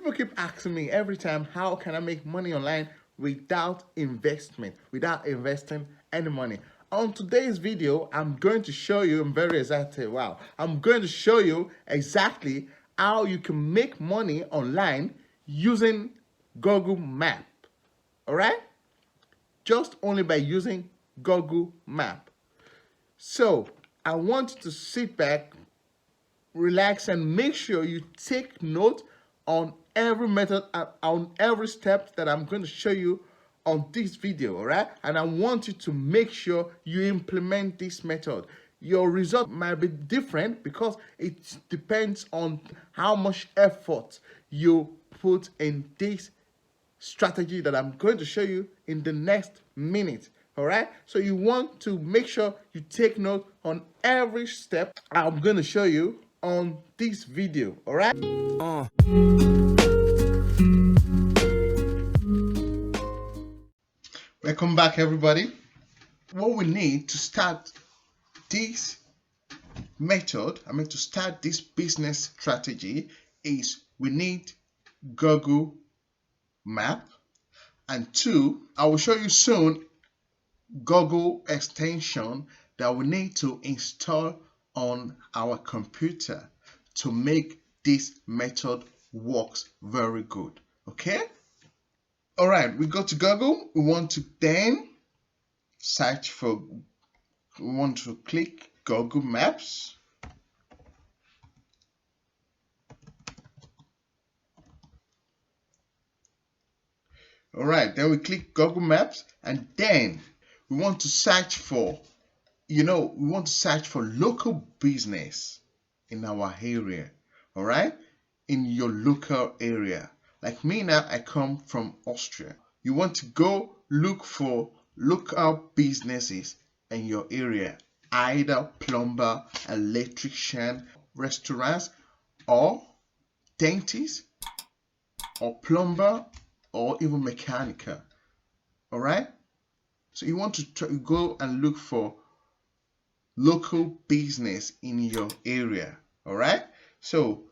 People keep asking me every time, how can I make money online without investment, without investing any money? On today's video, I'm going to show you, I'm very excited, wow. I'm going to show you exactly how you can make money online using Google Map, all right? Just only by using Google Map. So I want you to sit back, relax, and make sure you take note on every method and on every step that I'm going to show you on this video, all right? And I want you to make sure you implement this method. Your result might be different because it depends on how much effort you put in this strategy that I'm going to show you in the next minute. All right, so you want to make sure you take note on every step I'm going to show you on this video. All right. Welcome back, everybody. What we need to start this method, to start this business strategy, is we need Google Map, and two, I will show you soon Google extension that we need to install on our computer to make this method works very good. Okay, all right, we go to Google. We want to then search for, we want to click Google Maps. All right, then we click Google Maps, and then we want to search for, we want to search for local business in our area. All right, in your local area. Like me now, I come from Austria. You want to go look for local businesses in your area, either plumber, electrician, restaurants, or dentist, or plumber, or even mechanical. All right, so you want to go and look for local business in your area. All right, so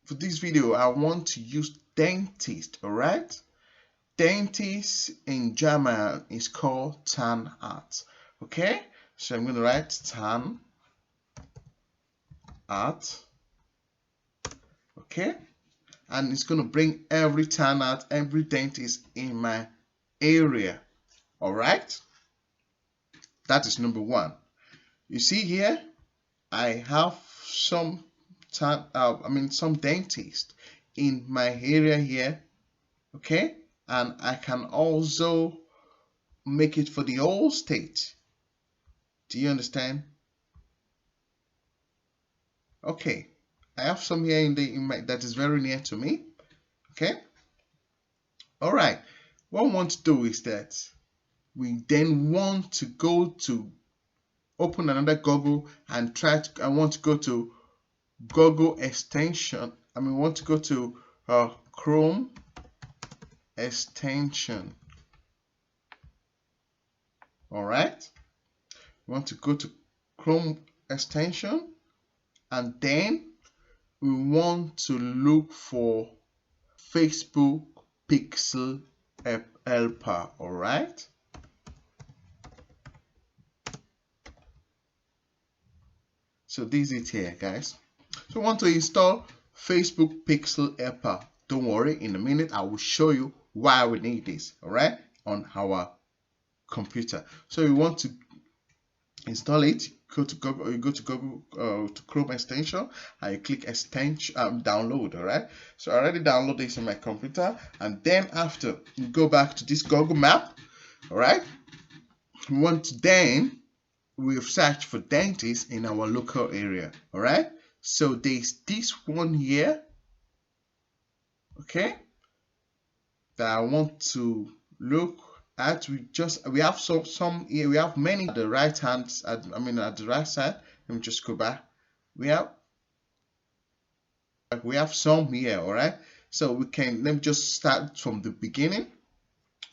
for this video I want to use dentist. All right, dentist in German is called Zahnarzt. Okay, so I'm going to write Zahnarzt. Okay, and it's going to bring every Zahnarzt, every dentist in my area. All right, that is number one. You see here, I have some dentist in my area here. Okay, and I can also make it for the whole state. Do you understand? Okay, I have some here in my that is very near to me. Okay, all right. What we want to do is that we then want to go to open another Google and I want to go to Google extension. We want to go to Chrome extension. All right, we want to go to Chrome extension, and then we want to look for Facebook Pixel App Helper. All right, so this is it here, guys. So we want to install Facebook Pixel Helper. Don't worry, in a minute I will show you why we need this. All right, on our computer. So you want to install it, go to Google, you go to Google to Chrome extension, and you click extension download. All right, so I already downloaded this on my computer, and then after you go back to this Google Map. All right, we want to then we've searched for dentists in our local area. All right, so there's this one here, okay, that I want to look at. We have some here, we have many at the right hand, at the right side. Let me just go back. We have some here. All right, so let me just start from the beginning.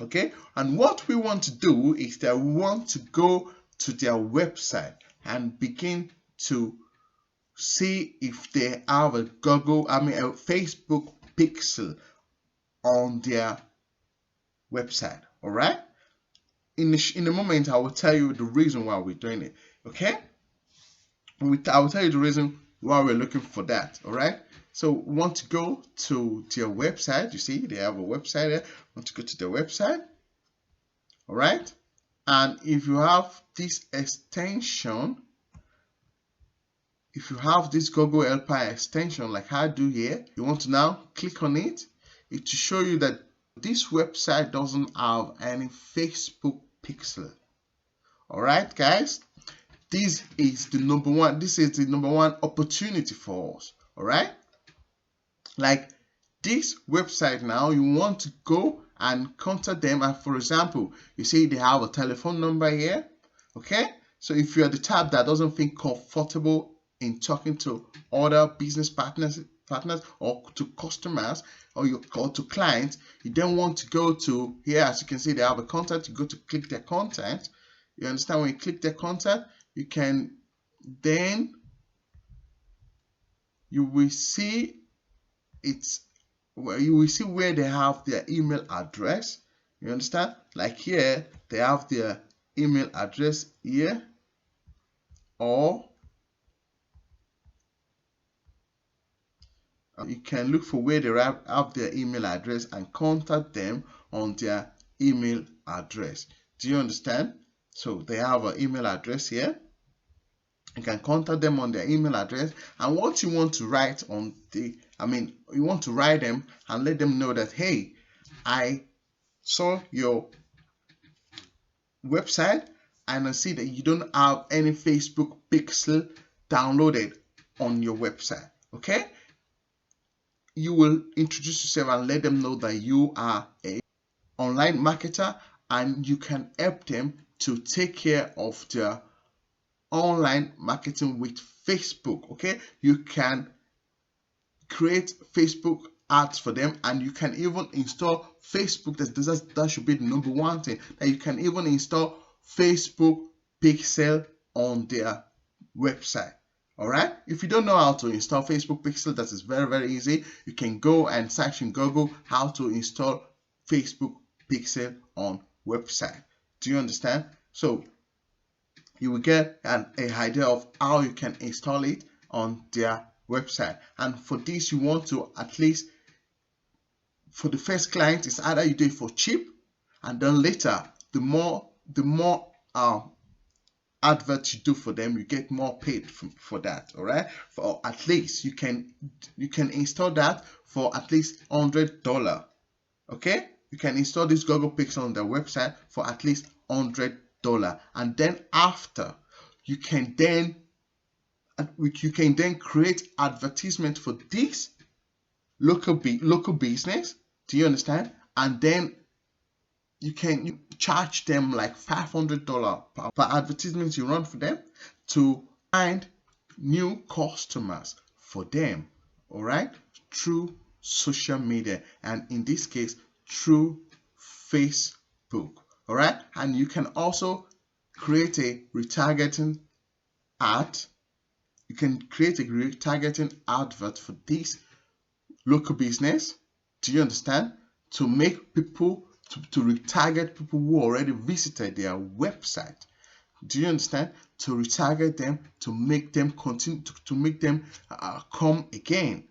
Okay, and what we want to do is that we want to go to their website and begin to see if they have a Facebook pixel on their website. All right, in a moment I will tell you the reason why we're doing it. Okay, I will tell you the reason why we're looking for that. All right, so we want to go to their website. You see they have a website there. Want to go to their website. All right, and if you have this extension, if you have this Google Helper extension like I do here, you want to now click on it. It to show you that this website doesn't have any Facebook pixel. All right, guys, this is the number one opportunity for us. All right, like this website now, you want to go and contact them, and for example, you see they have a telephone number here. Okay, so if you're the type that doesn't feel comfortable in talking to other business partners or to customers or to clients, you don't want to go to here. As you can see, they have a contact. You go to click their contact. You understand? When you click their contact, you can then you will see it's where you will see where they have their email address. You understand? Like here, they have their email address here, or you can look for where they have their email address and contact them on their email address. Do you understand? So they have an email address here. You can contact them on their email address, and what you want to write on you want to write them and let them know that, hey, I saw your website and I see that you don't have any Facebook pixel downloaded on your website. Okay, you will introduce yourself and let them know that you are a online marketer and you can help them to take care of their online marketing with Facebook. Okay, you can create Facebook ads for them, and you can even install Facebook. That should be the number one thing, that you can even install Facebook pixel on their website. All right, if you don't know how to install Facebook pixel, that is very easy. You can go and search in Google how to install Facebook pixel on website. Do you understand? So you will get an idea of how you can install it on their website. And for this, you want to, at least for the first client, is either you do it for cheap, and then later the more adverts you do for them, you get more paid for that. All right, for at least you can install that for at least $100. Okay, you can install this Google Pixel on their website for at least $100, and then after you can then create advertisement for this local business. Do you understand? And then you can charge them like $500 per advertisement you run for them to find new customers for them. All right, through social media, and in this case through Facebook. All right, and you can also create a retargeting ad. You can create a retargeting advert for this local business. Do you understand? To make people to retarget people who already visited their website. Do you understand? To retarget them, to make them continue, to make them come again.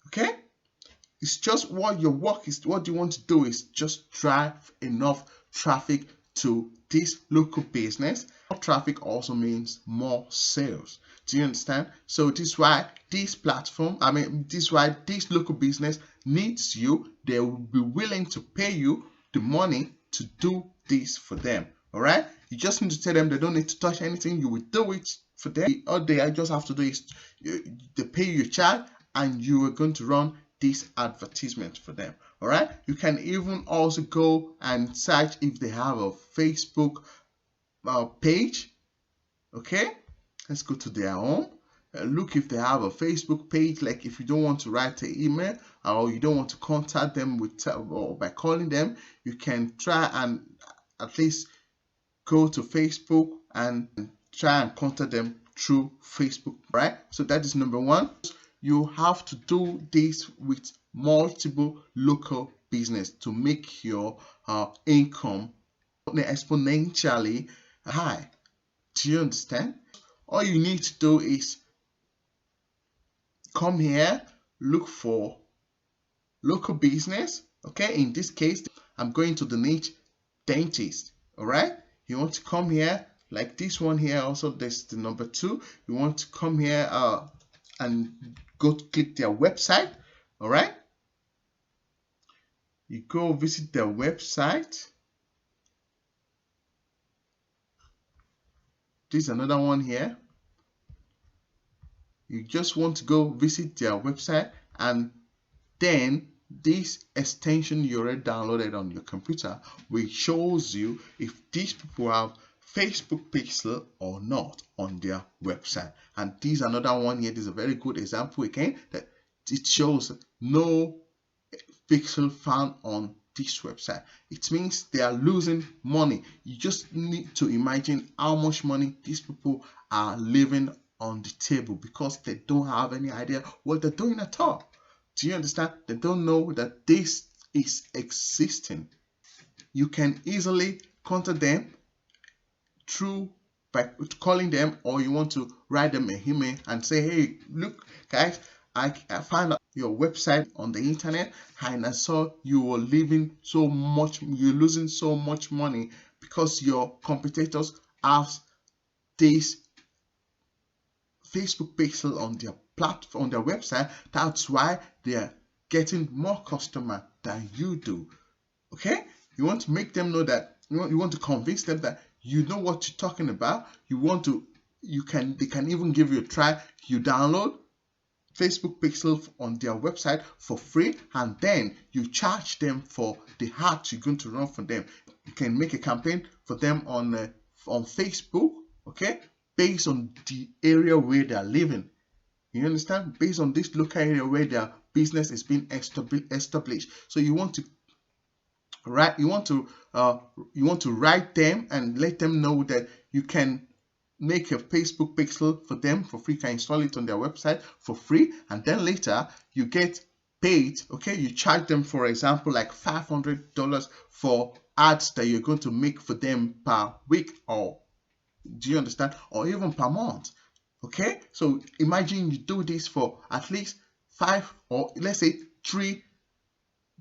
Okay, it's just what your work is. What you want to do is just drive enough traffic to this local business. More traffic also means more sales. Do you understand? So this is why this platform, this is why this local business needs you. They will be willing to pay you the money to do this for them. All right, you just need to tell them they don't need to touch anything. You will do it for them. All they just have to do is they pay you a charge, and you are going to run this advertisement for them. All right, you can even also go and search if they have a Facebook page. Okay, let's go to their home. Look if they have a Facebook page. Like if you don't want to write an email, or you don't want to contact them or by calling them, you can try and at least go to Facebook and try and contact them through Facebook. Right, so that is number one. you have to do this with multiple local business to make your income exponentially high. Do you understand? All you need to do is come here, look for local business. Okay, in this case, I'm going to the niche dentist. All right, you want to come here like this one here. Also, there's the number 2. You want to come here and go to click their website. All right, you go visit their website. This is another one here. You just want to go visit their website, and then this extension you already downloaded on your computer will shows you if these people have Facebook pixel or not on their website. And this is another one here. This is a very good example again that it shows no pixel found on this website. It means they are losing money. You just need to imagine how much money these people are leaving on the table because they don't have any idea what they're doing at all. Do you understand? They don't know that this is existing. You can easily contact them through by calling them, or you want to write them an email and say, hey, look guys, I found out your website on the internet and I saw you were leaving so much, you're losing so much money because your competitors have this Facebook pixel on their platform, on their website. That's why they are getting more customer than you do. Okay, you want to make them know that you want to convince them that you know what you're talking about. They can even give you a try. You download Facebook pixel on their website for free, and then you charge them for the ads you're going to run for them. You can make a campaign for them on Facebook, okay, based on the area where they are living. You understand? Based on this local area where their business is being established. So you want to write them and let them know that you can make a Facebook pixel for them for free. You can install it on their website for free, and then later you get paid. Okay, you charge them, for example, like $500 for ads that you're going to make for them per week, or do you understand, or even per month. Okay, so imagine you do this for at least 5 or let's say 3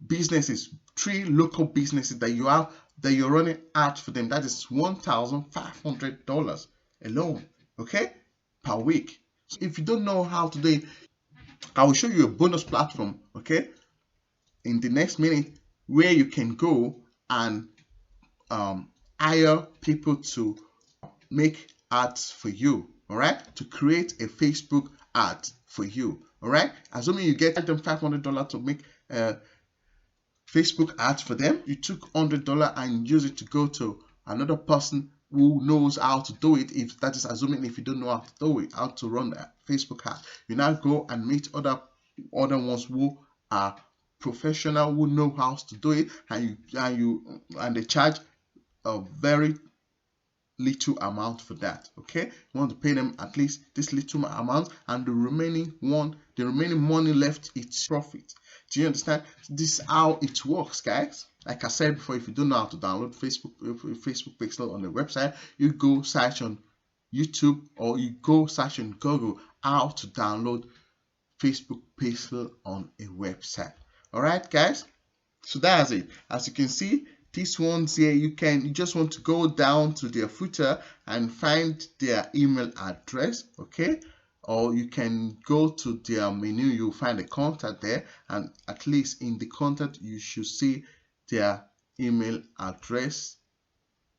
businesses, 3 local businesses that you have, that you're running ads for them. That is $1,500 alone, okay, per week. So if you don't know how to do it, I will show you a bonus platform, okay, in the next minute, where you can go and hire people to make ads for you. All right, to create a Facebook ad for you. All right, assuming you get them $500 to make Facebook ads for them, you took $100 and use it to go to another person who knows how to do it. If that is assuming if you don't know how to do it, how to run a Facebook ad, you now go and meet other ones who are professional, who know how to do it, and they charge a very little amount for that. Okay, you want to pay them at least this little amount, and the remaining money left, it's profit. Do you understand? This is how it works, guys. Like I said before, if you don't know how to download Facebook pixel on the website, you go search on YouTube or you go search on Google how to download Facebook pixel on a website. All right, guys, so that's it. As you can see, these ones here, you just want to go down to their footer and find their email address, okay, or you can go to their menu. You'll find a contact there, and at least in the contact you should see their email address.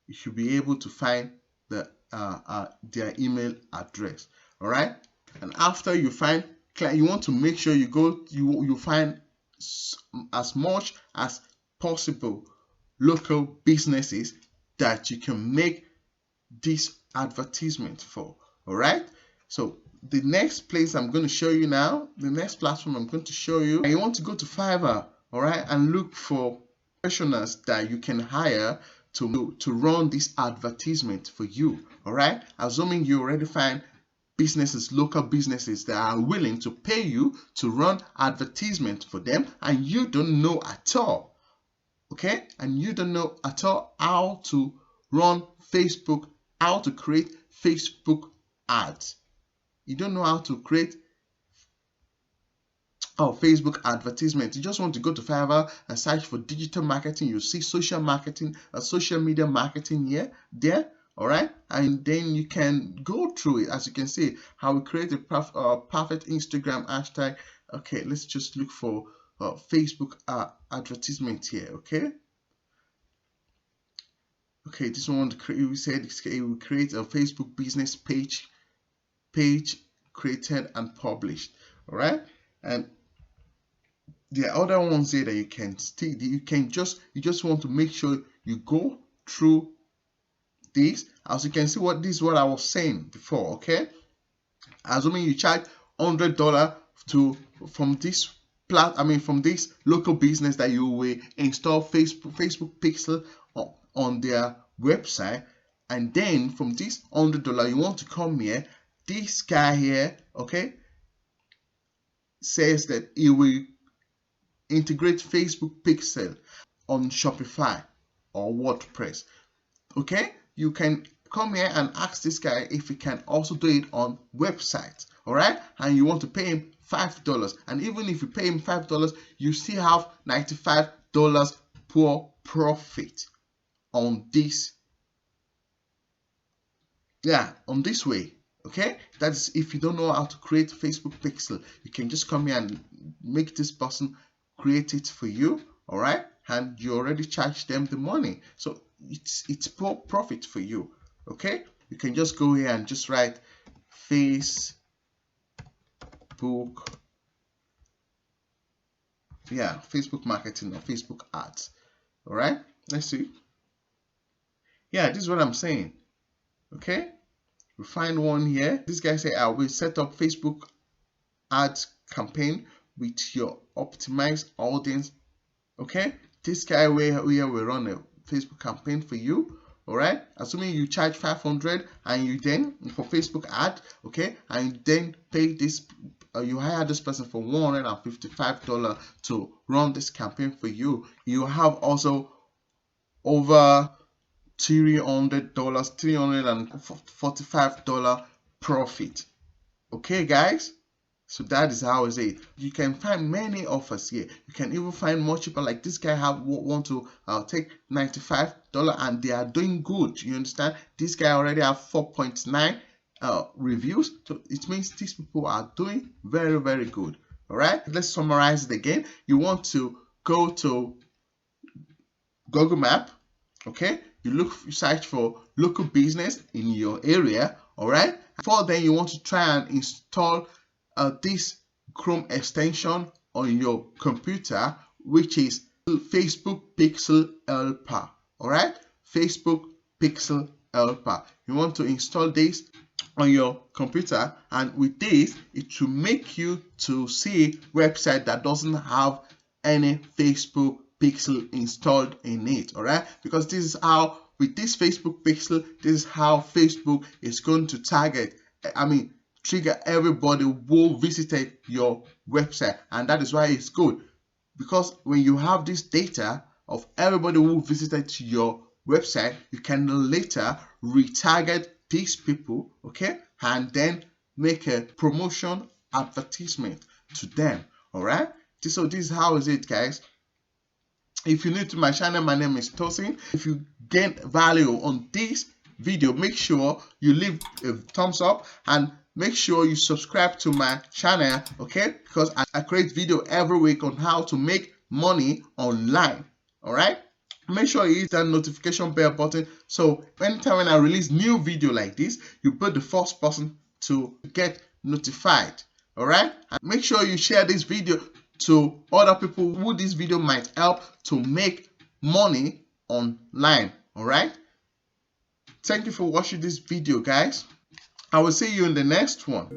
You should be able to find their email address. All right, and after you find, you want to make sure you find as much as possible local businesses that you can make this advertisement for. All right, so the next place I'm going to show you now, the next platform I'm going to show you, you want to go to Fiverr, all right, and look for professionals that you can hire to run this advertisement for you. All right, assuming you already find businesses, local businesses that are willing to pay you to run advertisement for them, and you don't know at all, okay? And you don't know at all how to run Facebook, how to create Facebook ads. You don't know how to create Facebook advertisement. You just want to go to Fiverr and search for digital marketing. You see social marketing, social media marketing there, all right? And then you can go through it. As you can see, how we create a perfect Instagram hashtag. Okay, let's just look for Facebook advertisement here, okay? Okay, this one we said we create a Facebook business page created and published, all right? And there are other ones here that you can still, you just want to make sure you go through this. As you can see, this is what I was saying before, okay? Assuming you charge $100 from this from this local business that you will install Facebook pixel on their website, and then from this $100 you want to come here, this guy here, okay, says that he will integrate Facebook pixel on Shopify or WordPress. Okay, you can come here and ask this guy if he can also do it on website. All right, and you want to pay him $5, and even if you pay him $5, you still have $95 per profit on this. Yeah, on this way. Okay, that's if you don't know how to create Facebook pixel, you can just come here and make this person create it for you, all right? And you already charge them the money, so it's profit for you. Okay, you can just go here and just write Facebook, Facebook marketing or Facebook ads. All right, let's see. Yeah, this is what I'm saying. Okay, we find one here. This guy say I will set up Facebook ads campaign with your optimized audience. Okay, this guy where will run a Facebook campaign for you. All right, assuming you charge 500 and you then for Facebook ad, okay, and you then pay this, you hire this person for $155 to run this campaign for you. You have also over $345 profit. Okay, guys. So that is how is it. You can find many offers here. You can even find more cheaper. Like this guy want to take $95 and they are doing good. You understand? This guy already have 4.9 reviews. So it means these people are doing very, very good. All right. Let's summarize it again. You want to go to Google Map. Okay. You search for local business in your area. All right. Before then, you want to try and install this Chrome extension on your computer, which is Facebook Pixel Helper. All right, Facebook Pixel Helper. You want to install this on your computer, and with this, it will make you to see website that doesn't have any Facebook Pixel installed in it. All right, because this is how with this Facebook Pixel, this is how Facebook is going to target. Trigger everybody who visited your website, and that is why it's good, because when you have this data of everybody who visited your website, you can later retarget these people, okay, and then make a promotion advertisement to them. All right, so this is how is it, guys. If you're new to my channel, my name is Tosin. If you gain value on this video, make sure you leave a thumbs up and make sure you subscribe to my channel, okay? Because I create video every week on how to make money online. All right, make sure you hit that notification bell button, so anytime when I release new video like this, you be the first person to get notified. All right, and make sure you share this video to other people who this video might help to make money online. All right, thank you for watching this video, guys. I will see you in the next one.